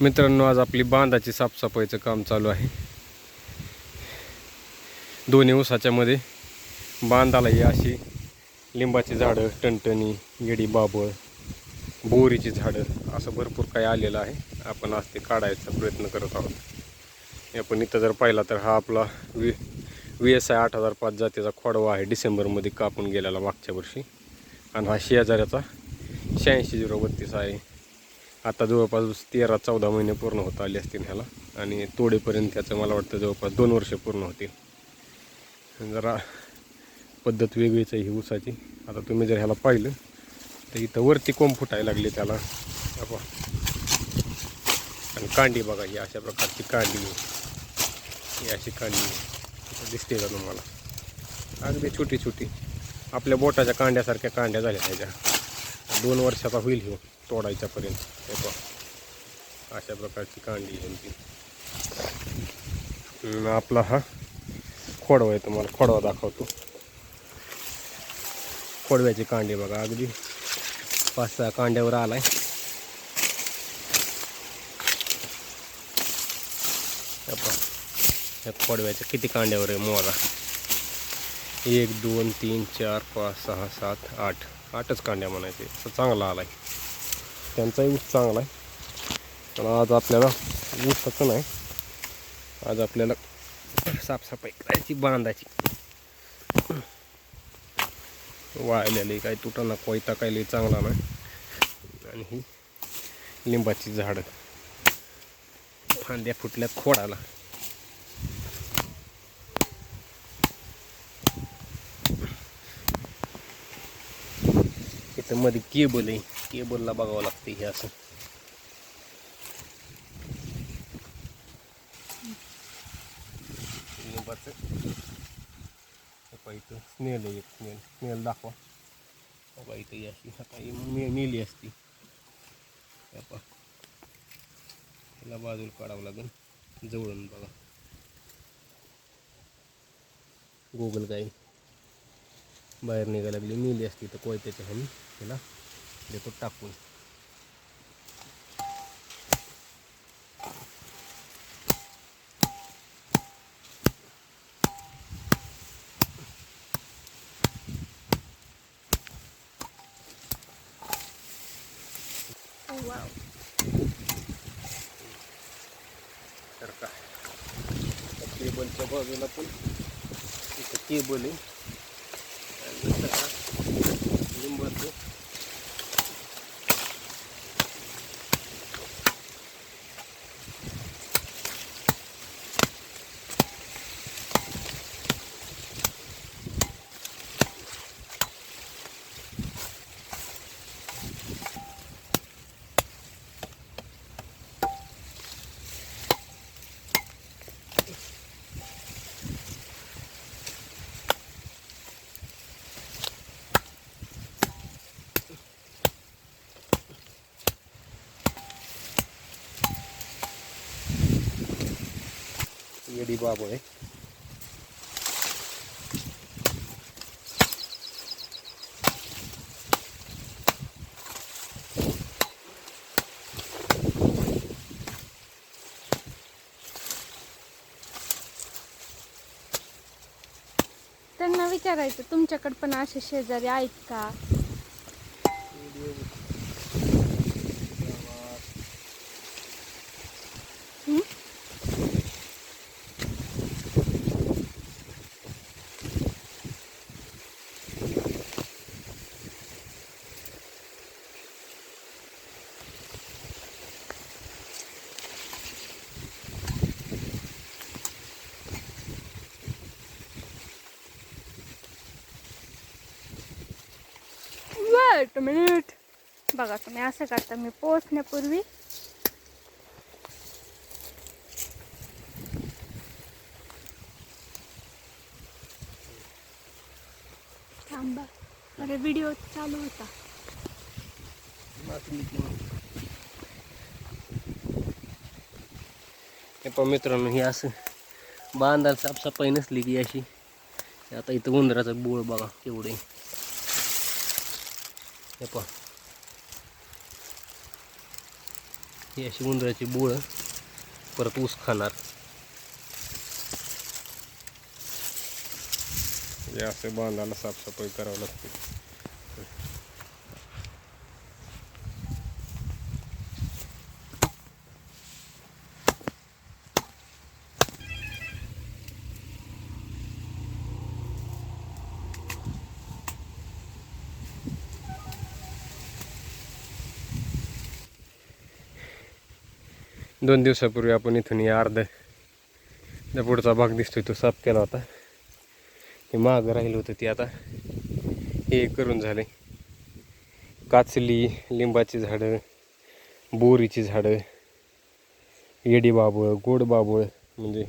मित्रांनो, आज आपली बांधाची साफसफाईचं काम चालू आहे। दोन्ही ऊसाच्या मध्ये बांधाला ही अशी लिंबाची झाडं, टणटणी, येडी बाबळ, बोरीची झाडं असं भरपूर काही आलेलं आहे। आपण आज ते काढायचा प्रयत्न करत आहोत। आपण इथं जर पाहिला तर हा आपला VSI 8005 जातीचा खोडवा आहे, डिसेंबरमध्ये कापून गेलेला मागच्या वर्षी। आणि हा शेजाऱ्याचा 86-032 आहे। आता जवळपास 13-14 महिने पूर्ण होत आले असतील ह्याला, आणि तोडेपर्यंत त्याचं मला वाटतं जवळपास 2 वर्ष पूर्ण होतील। जरा पद्धत वेगळीच आहे ही ऊसाची। आता तुम्ही जर ह्याला पाहिलं तर इथं वरती कोंब फुटायला लागले त्याला, आणि कांडी बघा, ही अशा प्रकारची कांडी, ही अशी कांडी दिसते का तुम्हाला? अगदी छोटी छोटी आपल्या बोटाच्या कांड्यासारख्या कांड्या झाल्या ह्याच्या। 2 वर्षाचा होईल हे तोडायच्यापर्यंत। अशा प्रकारची कांडी ह्यांची। आपला हा खोडवा आहे, तुम्हाला खोडवा दाखवतो। खोडव्याची कांडी बघा, अगदी 5-6 कांड्यावर आलाय। या खोडव्याच्या किती कांड्यावर आहे मोजा। 1 2 3 4 5 6 7 8 8च कांड्या म्हणायचे। तर चांगला आलाय, त्यांचाही ऊस चांगला आहे। पण आज आपल्याला ऊसाचं नाही, आज आपल्याला साफसफाई करायची बांधाची। वाळलेली काही तुटाना कोयता काही लई चांगला नाही। आणि ही लिंबाची झाडं, फांद्या फुटल्यात खोडाला। इथं मध्ये केबल आहे, केबलला बघावं लागते हे असं। लिंबाचं इथं स्नेल आहे, एक स्नेल दाखवा बघा। इथं अशी आता मेली असती, हिला बाजूला काढावं लागेल जवळून बघा। गोगल गाई बाहेर निघायला लागली, मेली असती तर कोयत्याच्या ह्यानी हिला देतो टाकून। तर का केबलच्या बाजूला पण इथं केबल आहे, आणि लिंबाचं येडी बाबू आहे। त्यांना विचारायचं तुमच्याकडे पण असे शेजारी आहेत का? वेट अ मिनिट बघा, तुम्ही असं करता, मी पोहोचण्यापूर्वी थांबा, अरे व्हिडिओ चालू होता। हे पण मित्रांनो, ही असं बांधाला साफसफाई नसली की अशी, आता इथं उंदराचं बोळ बघा केवढे। हे पहा, ही अशी उंदराची बोळं परत ऊस खाणार. हे असं बांधाला साफसफाई करावं लागते. दोन दिवसापूर्वी आपण इथून या अर्धा पुढचा भाग दिसतोय तो साफ केला होता. हे मागं राहिलं होतं ते आता हे करून झाले. काचली, लिंबाची झाडं, बोरीची झाडं, येडी बाबळ, गोड बाबळ म्हणजे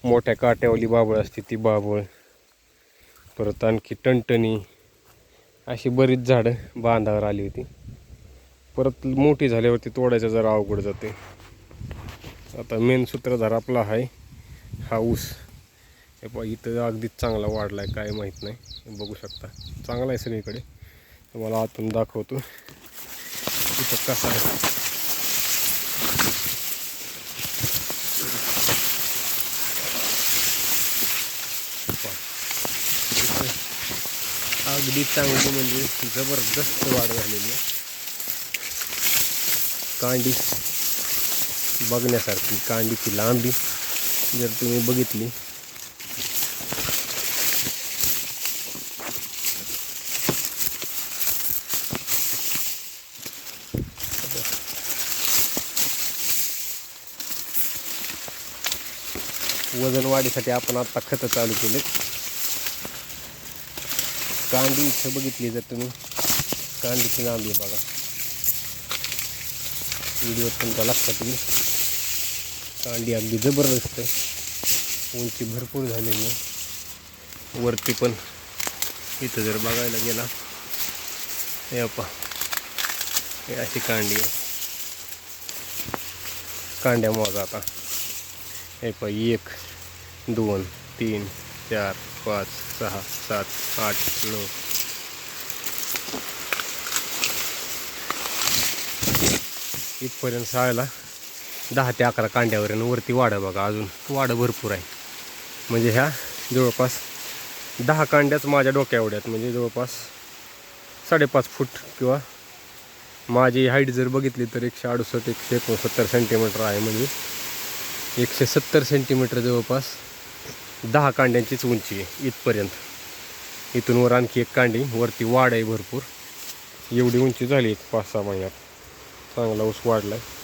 मोठ्या काट्यावाली बाबळ असते ती बाबळ, परत आणखी टणटणी, अशी बरीच झाडं बांधावर आली होती. परत मोठी झाल्यावरती तोडायचं जरा अवघड जाते. आता मेन सूत्रधार आपला आहे हा ऊस. हे पहा इथं अगदीच चांगला वाढला आहे, काय माहीत नाही. बघू शकता चांगला आहे सगळीकडे. तुम्हाला आतून दाखवतो इथं कसा आहे. अगदी चांगली म्हणजे जबरदस्त वाढ झालेली आहे. कांडी बघण्यासारखी, कांडीची लांबी जर तुम्ही बघितली वजन वाढीसाठी आपण आता खतं चालू केले. कांडी इथं बघितली जर तुम्ही, कांडीची लांबी बघा, व्हिडिओ तुमच्या लक्षात येईल. कांडी अगदी जबरदस्त आहे, उंची भरपूर झालेली आहे. वरती पण इथं जर बघायला गेला हे पहा, हे अशी कांडी आहे. कांड्या मोजा आता. हे पहा 1 2 3 4 5 6 7 8 9. इथपर्यंत शाळेला 10 ते 11 कांड्यावर आणि वरती वाढ बघा, अजून वाढ भरपूर आहे. म्हणजे ह्या जवळपास 10 कांड्याच माझ्या डोक्या एवढ्यात, म्हणजे जवळपास 5.5 फूट, किंवा माझी हाईट जर बघितली तर 168-169 सेंटीमीटर आहे. म्हणजे 170 सेंटीमीटर जवळपास 10 कांड्यांचीच उंची आहे इथपर्यंत. इथून वर आणखी 1 कांडी, वरती वाढ आहे भरपूर. एवढी उंची झाली 5-6 महिन्यात. चांगला ऊस वाढला आहे.